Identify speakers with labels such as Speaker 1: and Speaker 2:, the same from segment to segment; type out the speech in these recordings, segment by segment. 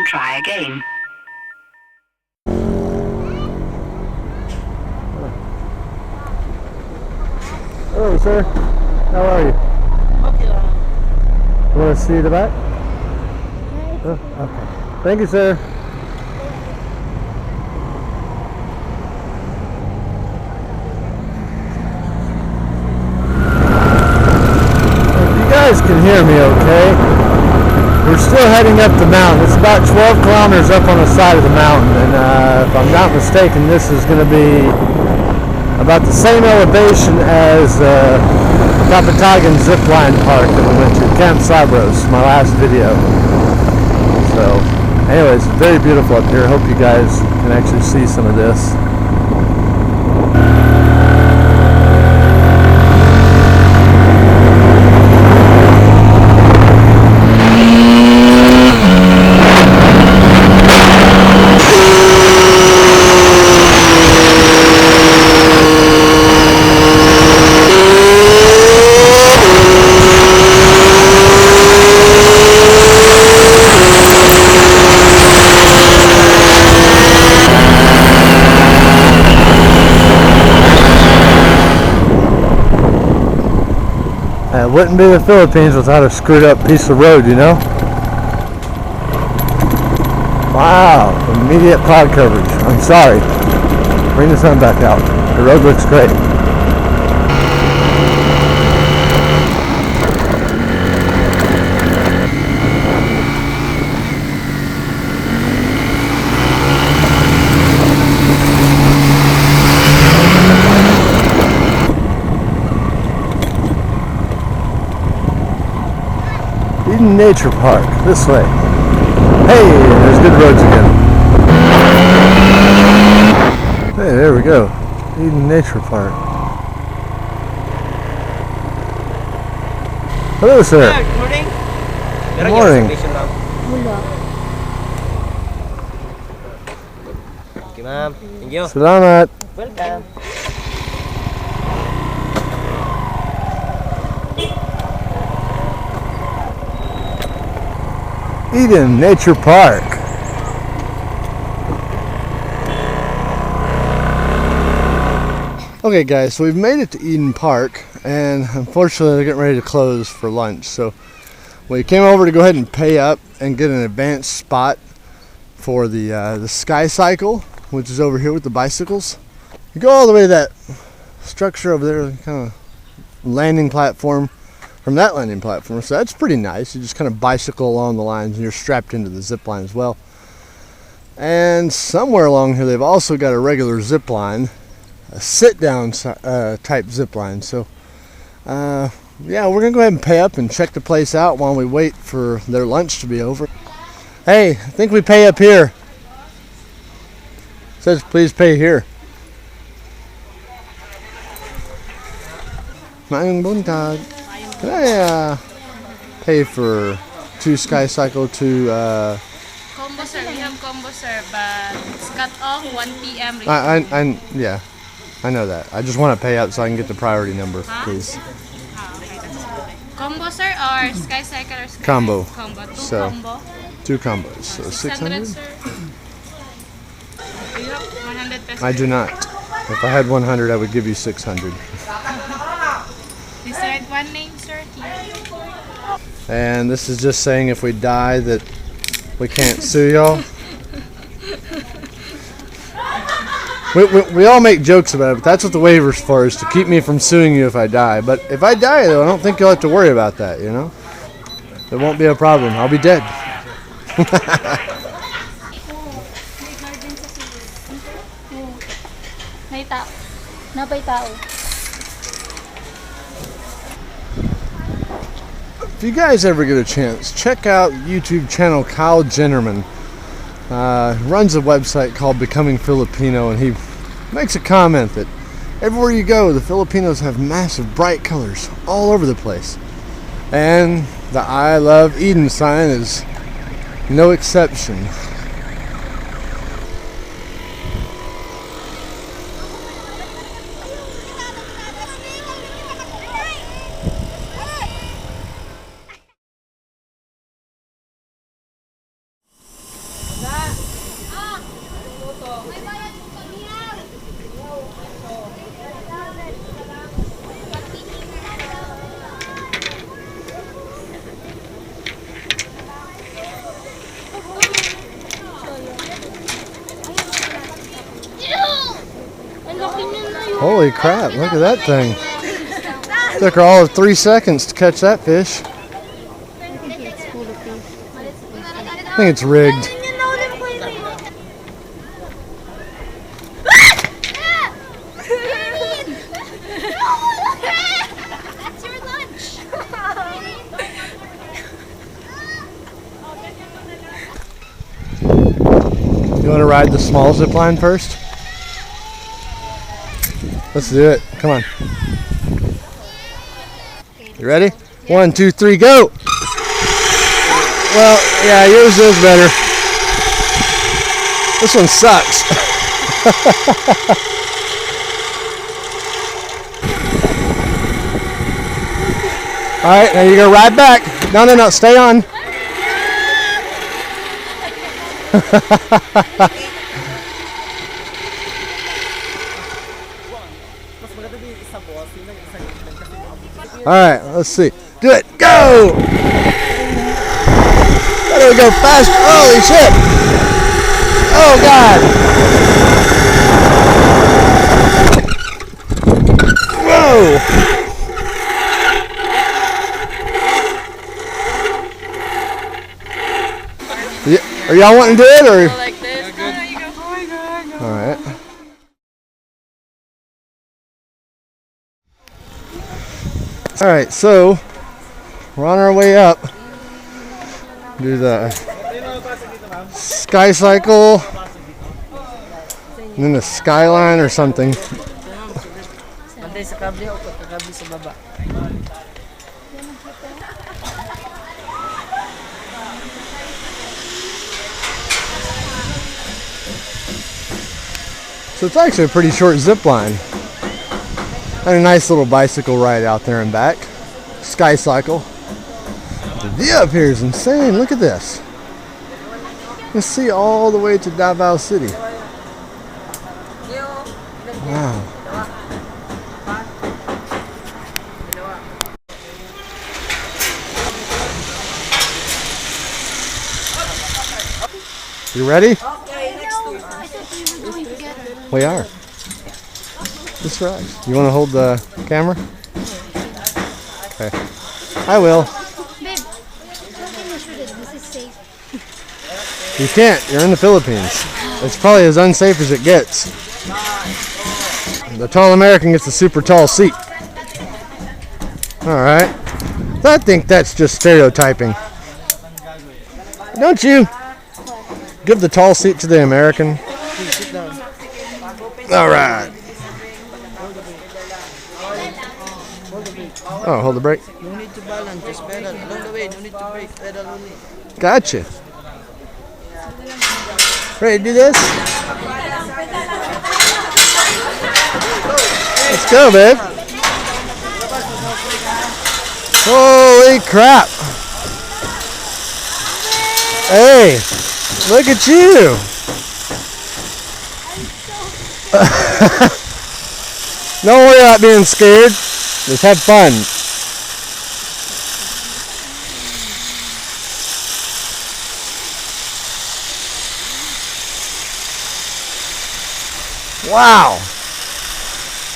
Speaker 1: try again.
Speaker 2: Hello, sir. How are you?
Speaker 3: Okay lang.
Speaker 2: You want to see the back? Oh, okay. Thank you, sir. You guys can hear me okay? We're still heading up the mountain. It's about 12 kilometers up on the side of the mountain, and if I'm not mistaken, this is going to be about the same elevation as Kapatagan zipline park that we went to, Camp Sabros, my last video. So anyways, very beautiful up here. I hope you guys can actually see some of this. It wouldn't be the Philippines without a screwed up piece of road, you know? Wow, immediate cloud coverage. I'm sorry. Bring the sun back out. The road looks great. Nature Park, this way. Hey, there's good roads again. Hey, there we go. Eden Nature Park. Hello, sir.
Speaker 3: Good morning.
Speaker 2: Good morning.
Speaker 3: Okay, ma'am. Thank you.
Speaker 2: Salamat.
Speaker 3: Welcome.
Speaker 2: Eden Nature Park. Okay guys, so we've made it to Eden Park, and unfortunately they're getting ready to close for lunch, so we came over to go ahead and pay up and get an advanced spot for the Sky Cycle, which is over here with the bicycles. You go all the way to that structure over there, kind of landing platform. From that landing platform, so that's pretty nice. You just kind of bicycle along the lines and you're strapped into the zip line as well. And somewhere along here they've also got a regular zip line, a sit down type zip line. So yeah, we're gonna go ahead and pay up and check the place out while we wait for their lunch to be over. Hey, I think we pay up here. It says please pay here. Mayong buntag. Can I pay for 2 Sky Cycle, 2
Speaker 4: combo, sir. We have combo, sir, but it's cut off 1 p.m.
Speaker 2: Yeah, I know that. I just want to pay up so I can get the priority number, please.
Speaker 4: Okay, that's good. Combo, sir, or Sky Cycle or Sky
Speaker 2: Combo.
Speaker 4: Combo. 2
Speaker 2: So,
Speaker 4: combo.
Speaker 2: 2 combos. So 600?
Speaker 4: Sir. Do you have 100 pesos?
Speaker 2: I do not. If I had 100, I would give you 600.
Speaker 4: Please write one name, sir. Here.
Speaker 2: And this is just saying if we die that we can't sue y'all. We all make jokes about it, but that's what the waiver's for, is to keep me from suing you if I die. But if I die, though, I don't think you'll have to worry about that, you know? There won't be a problem. I'll be dead. If you guys ever get a chance, check out YouTube channel Kyle Jennerman. Runs a website called Becoming Filipino, and he makes a comment that everywhere you go, the Filipinos have massive bright colors all over the place. And the I Love Eden sign is no exception. Holy crap, look at that thing. Took her all of 3 seconds to catch that fish. I think it's rigged.
Speaker 1: That's your lunch.
Speaker 2: You want to ride the small zip line first? Let's do it. Come on. You ready? 1, 2, 3, go! Well, yeah, yours is better. This one sucks. All right, now you're gonna ride back. No, stay on. All right, let's see. Do it. Go! Gotta go fast. Holy shit! Oh God! Whoa! Are y'all wanting to do it or?
Speaker 4: Like this.
Speaker 2: All right. All right, so we're on our way up. Do the sky cycle, and then the skyline or something.
Speaker 3: Bantay sa kable o pagkakable sa baba.
Speaker 2: So it's actually a pretty short zip line. And a nice little bicycle ride out there and back. Sky cycle. The view up here is insane. Look at this. You can see all the way to Davao City. Wow. You ready? We are. Just relax. You want to hold the camera? Okay. I will.
Speaker 1: Babe, how can you shoot it? This is safe.
Speaker 2: You can't. You're in the Philippines. It's probably as unsafe as it gets. The tall American gets a super tall seat. All right. I think that's just stereotyping. Don't you? Give the tall seat to the American. All right. Oh, hold the brake.
Speaker 3: No need to balance, just pedal. Along the way, no need to brake, pedal only.
Speaker 2: Gotcha. Ready to do this? Let's go, babe. Holy crap. Hey, look at you. Don't worry about being scared. Just have fun. Wow.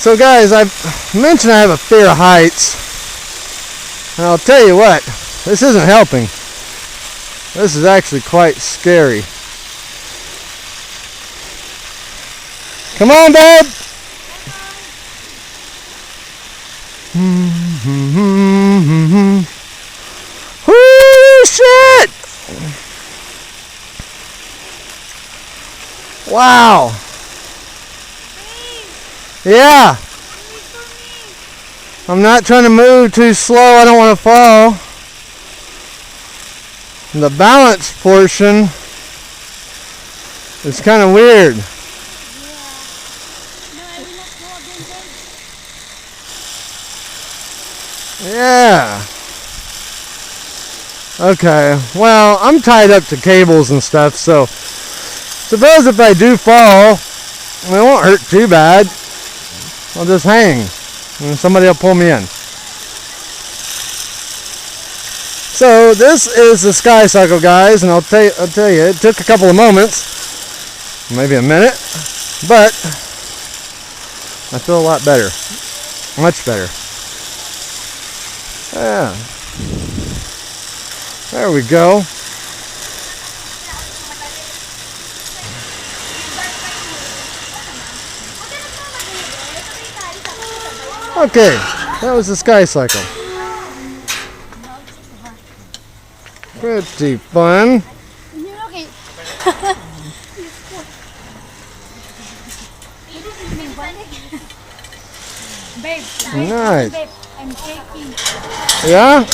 Speaker 2: So guys, I mentioned I have a fear of heights. And I'll tell you what, this isn't helping. This is actually quite scary. Come on, babe. Whoo, shit! Wow. Yeah. I'm not trying to move too slow. I don't want to fall. The balance portion is kind of weird. Yeah. Okay. Well, I'm tied up to cables and stuff, so Suppose if I do fall, it won't hurt too bad. I'll just hang and somebody will pull me in. So this is the sky cycle, guys, and I'll tell you, it took a couple of moments, maybe a minute, but I feel a lot better, much better. Yeah, there we go. Okay, that was the sky cycle. Pretty fun.
Speaker 1: Okay. Babe,
Speaker 2: Nice.
Speaker 1: babe, I'm shaking.
Speaker 2: Yeah?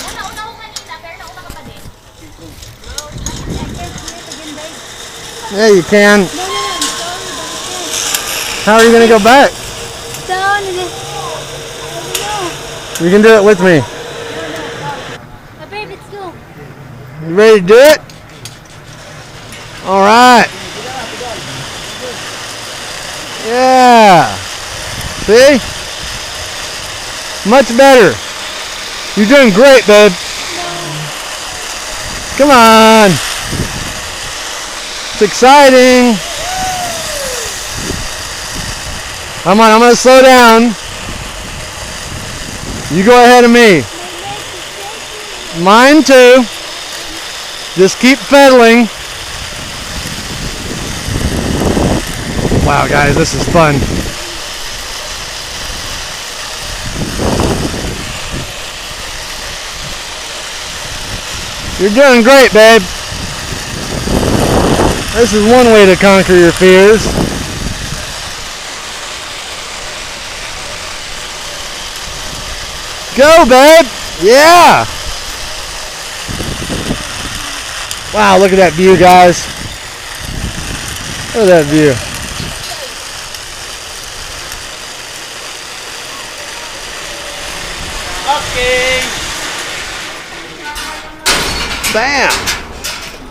Speaker 2: Yeah, you can.
Speaker 1: No, I'm sorry, but I
Speaker 2: How are you going to go back?
Speaker 1: can't. Down and then.
Speaker 2: You can do it with me.
Speaker 1: Babe, let's go.
Speaker 2: You ready to do it? All right. Yeah. See? Much better. You're doing great, babe. Come on. It's exciting. Come on, I'm going to slow down. You go ahead of me. Mine too. Just keep pedaling. Wow, guys, this is fun. You're doing great, babe. This is one way to conquer your fears. Go, babe. Yeah. Wow, look at that view, guys. Look at that view.
Speaker 3: Okay.
Speaker 2: Bam.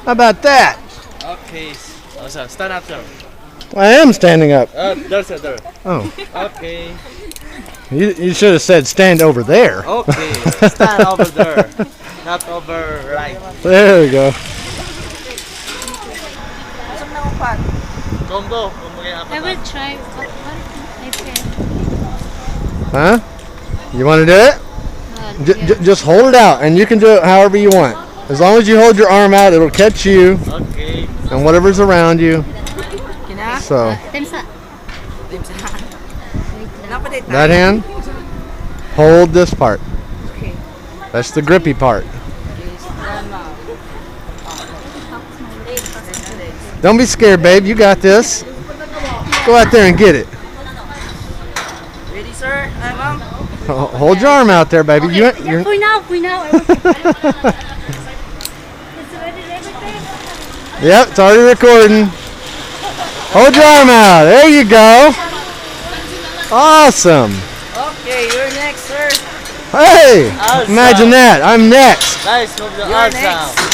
Speaker 2: How about that?
Speaker 3: Okay. Also, stand up, sir.
Speaker 2: I am standing up.
Speaker 3: There, sir, there.
Speaker 2: Oh,
Speaker 3: Okay.
Speaker 2: you should have said stand over there.
Speaker 3: Okay. Stand over there. Not over right.
Speaker 2: There we go.
Speaker 3: Combo.
Speaker 1: I will try. What I can.
Speaker 2: Huh? You want to do it? Just hold it out, and you can do it however you want. As long as you hold your arm out, it'll catch you
Speaker 3: Okay.
Speaker 2: and whatever's around you. So, that hand, hold this part. That's the grippy part. Don't be scared, babe. You got this. Go out there and get it.
Speaker 3: Ready, sir? Ma'am?
Speaker 2: Hold your arm out there, baby. You're,
Speaker 1: For now. It's already everything.
Speaker 2: yep, it's already recording. Hold your arm out. There you go. Awesome.
Speaker 3: Okay, you're next, sir.
Speaker 2: Hey,
Speaker 3: Awesome.
Speaker 2: imagine that. I'm next.
Speaker 3: Guys, move the
Speaker 5: You're
Speaker 3: arms
Speaker 5: next.
Speaker 3: down.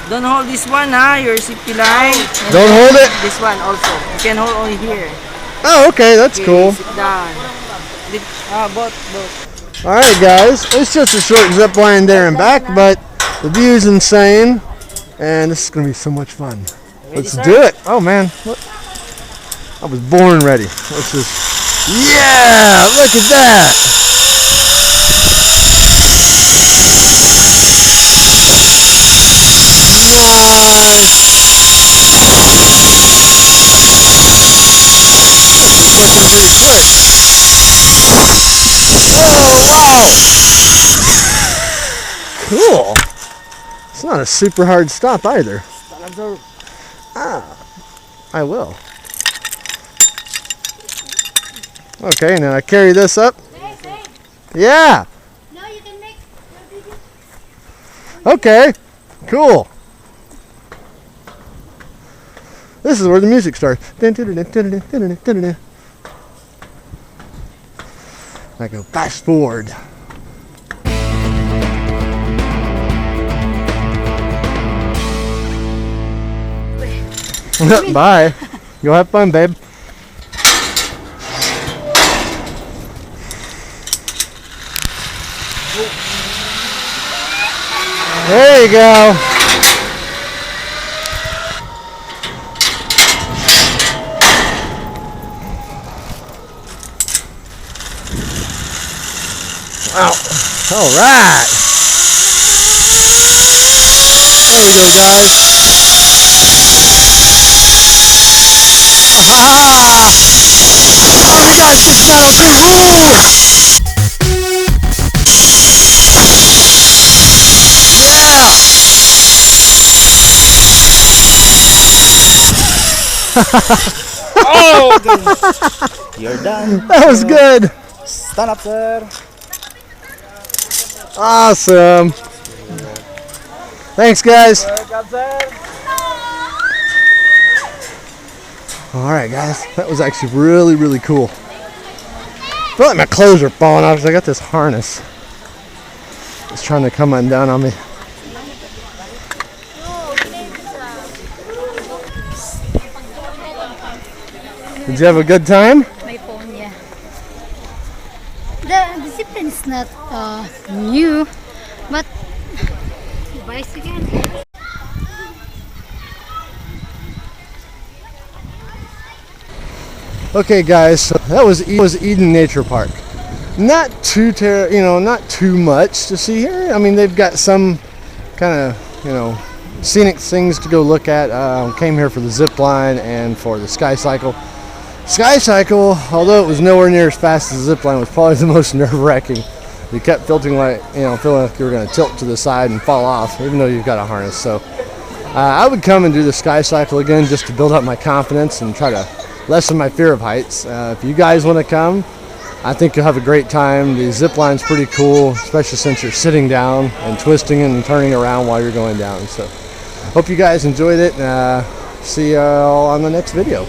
Speaker 5: Don't hold this one, your zipline.
Speaker 2: Don't hold it.
Speaker 5: This one also. You can hold only here.
Speaker 2: Oh, okay, that's
Speaker 5: Okay,
Speaker 2: cool.
Speaker 5: Sit down. Both.
Speaker 2: All right, guys. It's just a short zip line there and back, but the view's insane, and this is gonna be so much fun. Let's do it. Oh man, look. I was born ready. Let's just. Yeah, look at that. Cool. It's not a super hard stop either. I will. Okay, and then I carry this up. Yeah.
Speaker 1: No, you can make.
Speaker 2: Okay. Cool. This is where the music starts. I go fast forward. Bye. Go have fun, babe. There you go. Wow. All right. There we go, guys. Ah! Oh, we got 6902. Woo!
Speaker 6: Oh, good. You're done.
Speaker 2: That was good.
Speaker 6: Stand up, sir.
Speaker 2: Awesome. Thanks, guys.
Speaker 6: Welcome, sir.
Speaker 2: All right, guys. That was actually really, really cool. I feel like my clothes are falling off because I got this harness. It's trying to come undone on me. Did you have a good time?
Speaker 1: My phone, yeah. The zipline is not new, but bicycle.
Speaker 2: Okay, guys. So that was Eden Nature Park. Not too not too much to see here. I mean, they've got some kind of scenic things to go look at. Came here for the zip line and for the sky cycle. Sky cycle, although it was nowhere near as fast as the zip line, was probably the most nerve-wracking. You kept feeling like you were going to tilt to the side and fall off, even though you've got a harness. So I would come and do the sky cycle again just to build up my confidence and try to lessen my fear of heights. If you guys want to come, I think you'll have a great time. The zip line's pretty cool, especially since you're sitting down and twisting and turning around while you're going down. So hope you guys enjoyed it. See you all on the next video.